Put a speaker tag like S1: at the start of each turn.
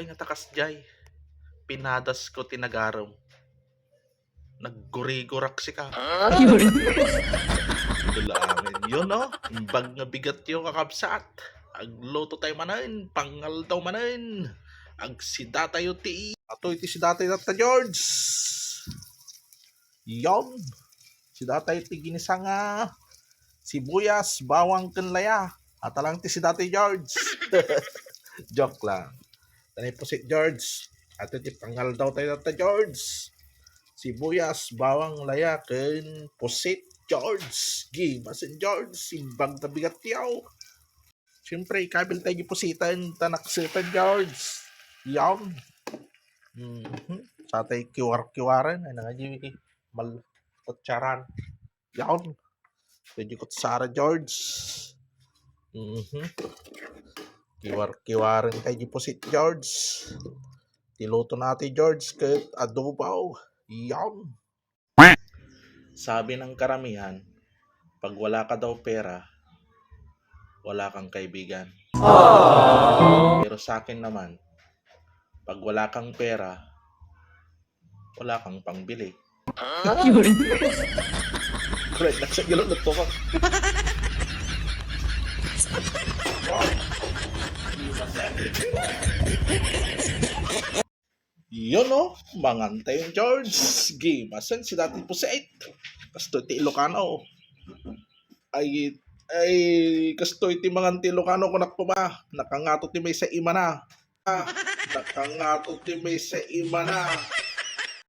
S1: datay nga takas jay. Pinadas ko tinagaram. Nagguri-gurak si ka.
S2: Yun.
S1: Dulangin yun, no? Bag nga bigat yung kakabsat. Agluto tayo manan, pangal daw manan. Agsida tayo ti. Ato iti si datay data George. Yon. Si datay ti ginisang sibuyas, bawang kanlaya. At lang ti si datay George. Joke lang. Tanay po si George. At iti pangal daw tayo data George. Sibuyas, bawang laya, ken pusit, George. Gimasin George, simbang tabigat yaw. Siyempre, ikabil tayo gipusitan, tanaksitan George. Yaw. Sa tayo kiwar-kiwaran, ay nangaji malkotsaran. Yaw. Pwede kutsara George. Kiwar-kiwaran tayo gipusit George. Tiluto natin George, kahit adobaw. Yaw. Sabi ng karamihan, pag wala ka daw pera, wala kang kaibigan. Pero sa akin naman, pag wala kang pera, wala kang pangbili.
S2: Yun.
S1: Correct, nasa gilot na po ko. Yun o, mangantay yung George. Gimasan si dati po sa 8. Kasto ti Ilocano. Ay, kasto iti manganti Ilocano ko nakpuma. Nakangato ti may sa ima na. Nakangato ti may sa ima na.